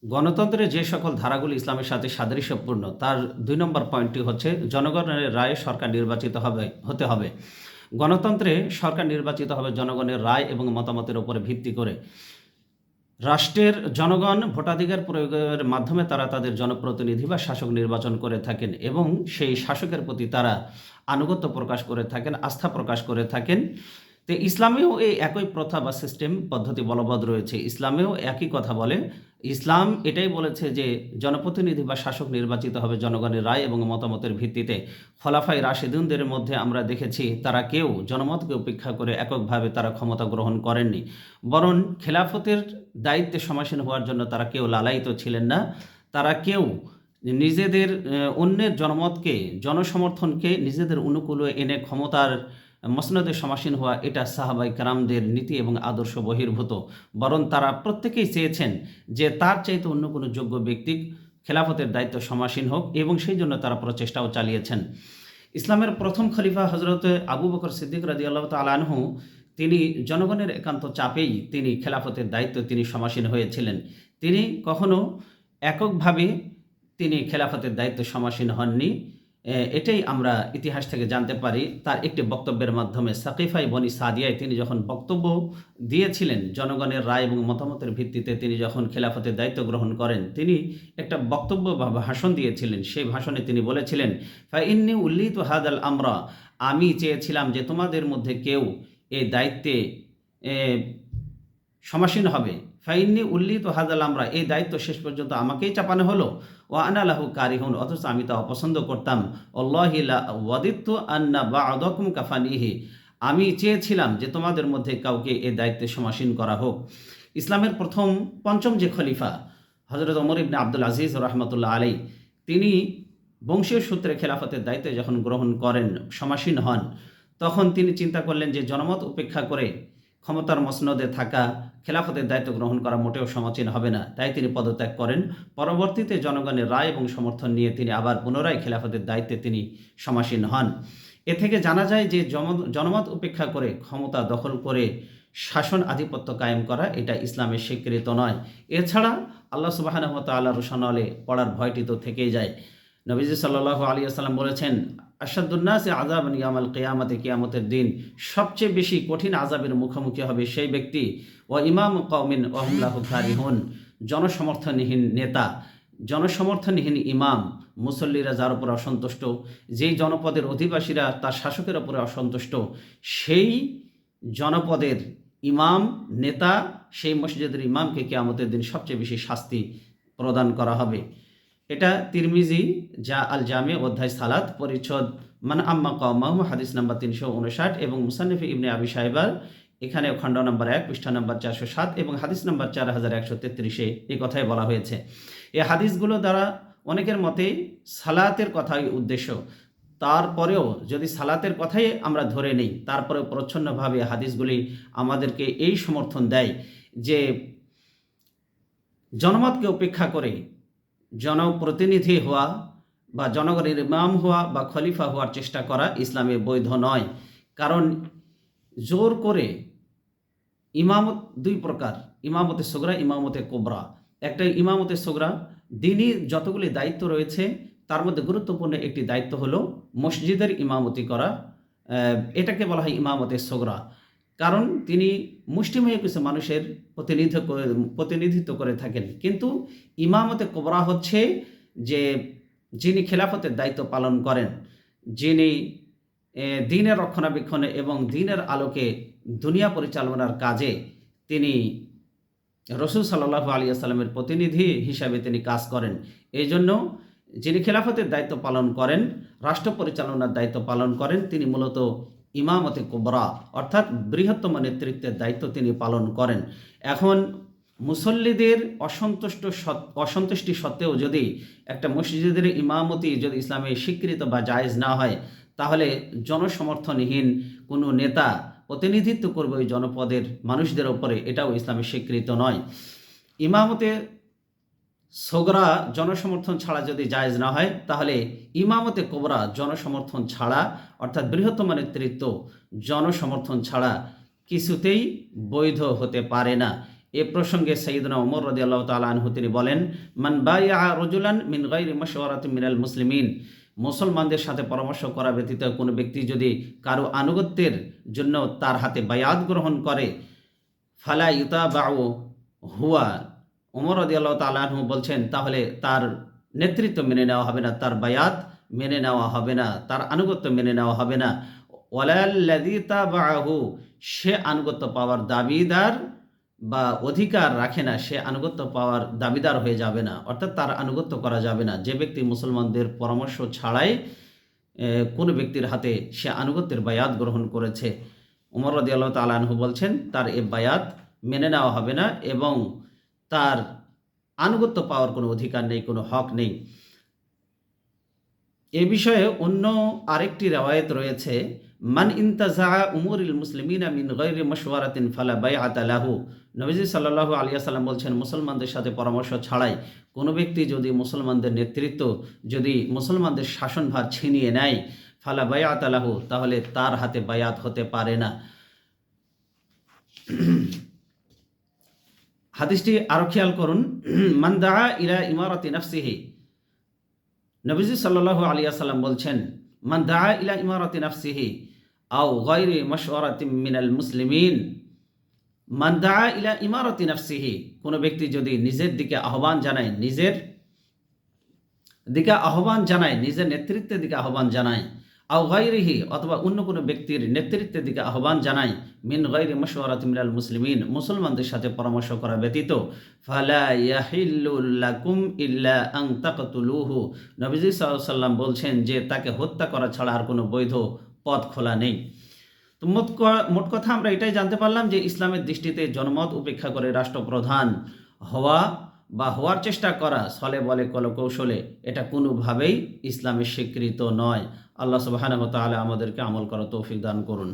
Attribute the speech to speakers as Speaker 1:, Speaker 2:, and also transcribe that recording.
Speaker 1: গণতন্ত্রের যে সকল ধারাগুলি ইসলামের সাথে সাদৃশ্যপূর্ণ তার ২ নম্বর পয়েন্টটি হচ্ছে জনগণের রায়ে সরকার নির্বাচিত হতে হবে। গণতন্ত্রে সরকার নির্বাচিত হবে জনগণের রায় এবং মতামতের উপরে ভিত্তি করে। রাষ্ট্রের জনগণ ভোটাধিকার প্রয়োগের মাধ্যমে তারা তাদের জনপ্রতিনিধি বা শাসক নির্বাচন করে থাকেন এবং সেই শাসকের প্রতি তারা আনুগত্য প্রকাশ করে থাকেন, আস্থা প্রকাশ করে থাকেন। তো ইসলামেও এই একই প্রথা বা সিস্টেম পদ্ধতি বলবৎ রয়েছে। ইসলামেও একই কথা বলে। ইসলাম এটাই বলেছে যে জনপ্রতিনিধি বা শাসক নির্বাচিত হবে জনগণের রায় এবং মতামতের ভিত্তিতে। খোলাফায়ে রাশেদুনদের মধ্যে আমরা দেখেছি তারা কেউ জনমতকে উপেক্ষা করে এককভাবে তারা ক্ষমতা গ্রহণ করেননি, বরং খেলাফতের দায়িত্বে সমাসীন হওয়ার জন্য তারা কেউ লালায়িত ছিলেন না। তারা কেউ নিজেদের অন্যের জনমতকে, জনসমর্থনকে নিজেদের অনুকূলে এনে ক্ষমতার মসনদে সমাসীন হওয়া এটা সাহাবাই কেরামদের নীতি এবং আদর্শ বহির্ভূত। বরং তারা প্রত্যেকেই চেয়েছেন যে তার চাইতে অন্য কোনো যোগ্য ব্যক্তি খেলাফতের দায়িত্ব সমাসীন হোক এবং সেই জন্য তারা প্রচেষ্টাও চালিয়েছেন। ইসলামের প্রথম খলিফা হজরত আবু বকর সিদ্দিক রাদিয়াল্লাহু তাআলা আনহু তিনি জনগণের একান্ত চাপেই তিনি খেলাফতের দায়িত্ব তিনি সমাসীন হয়েছিলেন। তিনি কখনো এককভাবে তিনি খেলাফতের দায়িত্ব সমাসীন হননি। এটাই আমরা ইতিহাস থেকে জানতে পারি। তার একটি বক্তব্যের মাধ্যমে সাকিফাই বনি সাদিয়ায় তিনি যখন বক্তব্য দিয়েছিলেন জনগণের রায় এবং মতামতের ভিত্তিতে তিনি যখন খেলাফতের দায়িত্ব গ্রহণ করেন, তিনি একটা বক্তব্য বা ভাষণ দিয়েছিলেন। সেই ভাষণে তিনি বলেছিলেন, ফাইন্নী উল্লিত হাদাল আমরা, আমি চেয়েছিলাম যে তোমাদের মধ্যে কেউ এই দায়িত্বে সমাসীন হবে। ফাইন্নি উল্লিত হাদাল আমরা, এই দায়িত্ব শেষ পর্যন্ত আমাকেই চাপানো হলো। ও আনা লাহু কারিহুন, অথচ আমি তা অপছন্দ করতাম। আল্লাহি লা ওয়াদিত্তু আন্না বা'দাকুম কাফানিহি, আমি চেয়েছিলাম যে তোমাদের মধ্যে কাউকে এই দায়িত্বে সমাসীন করা হোক। ইসলামের পঞ্চম যে খলিফা হযরত ওমর ইবনে আব্দুল আজিজ রাহমাতুল্লাহ আলাইহি, তিনি বংশীয় সূত্রে খেলাফতের দায়িত্ব যখন গ্রহণ করেন, সমাসীন হন, তখন তিনি চিন্তা করলেন যে জনমত উপেক্ষা করে ক্ষমতার মসনদে থাকা, খেলাফতের দায়িত্ব গ্রহণ করা মোটেও সমীচীন হবে না। তাই তিনি পদত্যাগ করেন। পরবর্তীতে জনগণের রায় এবং সমর্থন নিয়ে তিনি আবার পুনরায় খেলাফতের দায়িত্বে তিনি সমাসীন হন। এ থেকে জানা যায় যে জনমত উপেক্ষা করে ক্ষমতা দখল করে শাসন আধিপত্য কায়েম করা এটা ইসলামের স্বীকৃত নয়। এছাড়া আল্লাহ সুবহানাহু ওয়া তাআলার রোশনালে পড়ার ভয়টি তো থেকেই যায়। নবীজি সাল্লাল্লাহু আলাইহি ওয়াসাল্লাম বলেছেন, আশাদ্দুন্নাসি আযাবান ইয়াউমাল কিয়ামাতি, কিয়ামতের দিন সবচেয়ে বেশি কঠিন আযাবের মুখোমুখি হবে সেই ব্যক্তি, ওয়া ইমামু কওমিন ওয়া হুম লাহু কারিহুন, জনসমর্থনহীন নেতা, জনসমর্থনহীন ইমাম, মুসল্লিরা যার উপর অসন্তুষ্ট, যেই জনপদের অধিবাসীরা তার শাসকের উপরে অসন্তুষ্ট, সেই জনপদের ইমাম, নেতা, সেই মসজিদের ইমামকে কিয়ামতের দিন সবচেয়ে বেশি শাস্তি প্রদান করা হবে। এটা তিরমিজি যা আল জামে অধ্যায় সালাত পরিচ্ছদ মান আম্মা কওমাহু হাদিস নাম্বার 359 এবং মুসান্নিফ ইবনে আবি শাইবার এখানে খণ্ড নম্বর 1 পৃষ্ঠা নম্বর 407 এবং হাদিস নাম্বার 4133 এই কথাই বলা হয়েছে। এই হাদিসগুলো দ্বারা অনেকের মতে সালাতের কথাই উদ্দেশ্য। তারপরেও যদি সালাতের কথাই আমরা ধরে নেই, তারপরেও প্রচ্ছন্নভাবে হাদিসগুলি আমাদেরকে এই সমর্থন দেয় যে জনমতকে উপেক্ষা করে জনপ্রতিনিধি হওয়া বা জনগণের ইমাম হওয়া বা খলিফা হওয়ার চেষ্টা করা ইসলামে বৈধ নয়। কারণ জোর করে ইমামত দুই প্রকার, ইমামতে সুগরা, ইমামতে কোবরা। একটা ইমামতে সুগরা, দিনই যতগুলি দায়িত্ব রয়েছে তার মধ্যে গুরুত্বপূর্ণ একটি দায়িত্ব হলো মসজিদের ইমামতি করা। এটাকে বলা হয় ইমামতে সুগরা। কারণ তিনি মুষ্টিমেয় কিছু মানুষের প্রতিনিধিত্ব করে থাকেন। কিন্তু ইমামতে কোবরা হচ্ছে যে যিনি খেলাফতের দায়িত্ব পালন করেন, যিনি দ্বীনের রক্ষণাবেক্ষণে এবং দ্বীনের আলোকে দুনিয়া পরিচালনার কাজে তিনি রাসূল সাল্লাল্লাহু আলাইহি ওয়াসাল্লামের প্রতিনিধি হিসাবে তিনি কাজ করেন। এই জন্য যিনি খেলাফতের দায়িত্ব পালন করেন, রাষ্ট্র পরিচালনার দায়িত্ব পালন করেন, তিনি মূলত ইমামতে কুবরা অর্থাৎ বৃহত্তম নেতৃত্বের দায়িত্ব তিনি পালন করেন। এখন মুসল্লিদের অসন্তুষ্টি সত্ত্বেও যদি একটা মসজিদের ইমামতি যদি ইসলামে স্বীকৃত বা জায়েজ না হয়, তাহলে জনসমর্থনহীন কোনো নেতা প্রতিনিধিত্ব করবে ওই জনপদের মানুষদের ওপরে, এটাও ইসলামে স্বীকৃত নয়। ইমামতে সোগরা জনসমর্থন ছাড়া যদি জায়েজ না হয়, তাহলে ইমামতে কোবরা জনসমর্থন ছাড়া অর্থাৎ বৃহত্তম নেতৃত্ব জনসমর্থন ছাড়া কিছুতেই বৈধ হতে পারে না। এ প্রসঙ্গে সাইয়্যিদুনা ওমর রাদিয়াল্লাহু তাআলা আনহু তিনি বলেন, মান বায়আ রাজুলান মিন গায়রি মাশওয়ারাতিন মিনাল মুসলিমিন, মুসলমানদের সাথে পরামর্শ করা ব্যতীত কোনো ব্যক্তি যদি কারো আনুগত্যের জন্য তার হাতে বায়াত গ্রহণ করে, ফালা ইউতাবাউ হুয়া, ওমর রাদিয়াল্লাহু তাআলা আনহু বলছেন তাহলে তার নেতৃত্ব মেনে নেওয়া হবে না, তার বায়াত মেনে নেওয়া হবে না, তার আনুগত্য মেনে নেওয়া হবে না। ওয়ালাল্লাযী তাবাআহু, সে আনুগত্য পাওয়ার দাবিদার বা অধিকার রাখে না, সে আনুগত্য পাওয়ার দাবিদার হয়ে যাবে না, অর্থাৎ তার আনুগত্য করা যাবে না। যে ব্যক্তি মুসলমানদের পরামর্শ ছাড়াই কোনো ব্যক্তির হাতে সে আনুগত্যের বায়াত গ্রহণ করেছে, ওমর রাদিয়াল্লাহু তাআলা আনহু বলছেন তার এ বায়াত মেনে নেওয়া হবে না এবং তার আনুগত্য পাওয়ার কোনো অধিকার নেই, কোনো হক নেই। এ বিষয়ে অন্য আরেকটি রেওয়ায়েত রয়েছে, মান ইনতাজা উমুরিল মুসলিমিনা মিন গায়রি মাশওয়ারাতিন ফালা বাইআতা লাহু, নবীজি সাল্লাল্লাহু আলাইহি ওয়াসাল্লাম বলছেন মুসলমানদের সাথে পরামর্শ ছাড়াই কোনো ব্যক্তি যদি মুসলমানদের নেতৃত্ব, যদি মুসলমানদের শাসনভার ছিনিয়ে নেয়, ফালা বাইআতা লাহু, তাহলে তার হাতে বায়াত হতে পারে না। হাদিসটি আরো খেয়াল করুন, মান দাআ ইলা ইমারাতি নাফসিহি, নবীজি সাল্লাল্লাহু আলাইহি ওয়াসাল্লাম বলছেন, মান দাআ ইলা ইমারাতি নাফসিহি আও গায়রি মাশওয়ারাতিন মিনাল মুসলিমিন, মান দাআ ইলা ইমারাতি নাফসিহি, কোনো ব্যক্তি যদি নিজের দিকে আহ্বান জানায়, নিজের নেতৃত্বের দিকে আহ্বান জানায়, আও গায়রিহি, অথবা অন্য কোনো ব্যক্তির নেতৃত্বের দিকে আহ্বান জানায়, মিন গায়রি মাশওয়ারাতিন মিনাল মুসলিমিন, মুসলমানদের সাথে পরামর্শ করা ব্যতীত, ফালা ইয়াহিল্লু লাকুম ইল্লা আন তাকতুলুহু, নবীজি সাল্লাল্লাহু আলাইহি ওয়াসাল্লাম বলছেন যে তাকে হত্যা করা ছাড়া আর কোনো বৈধ পথ খোলা নেই। তো মোট কথা আমরা এটাই জানতে পারলাম যে ইসলামের দৃষ্টিতে জনমত উপেক্ষা করে রাষ্ট্রপ্রধান হওয়া বা হওয়ার চেষ্টা করা ছলে বলে কৌশলে, এটা কোনোভাবেই ইসলামের স্বীকৃত নয়। আল্লাহ সুবহানাহু ওয়া তাআলা আমাদেরকে আমল করার তৌফিক দান করুন।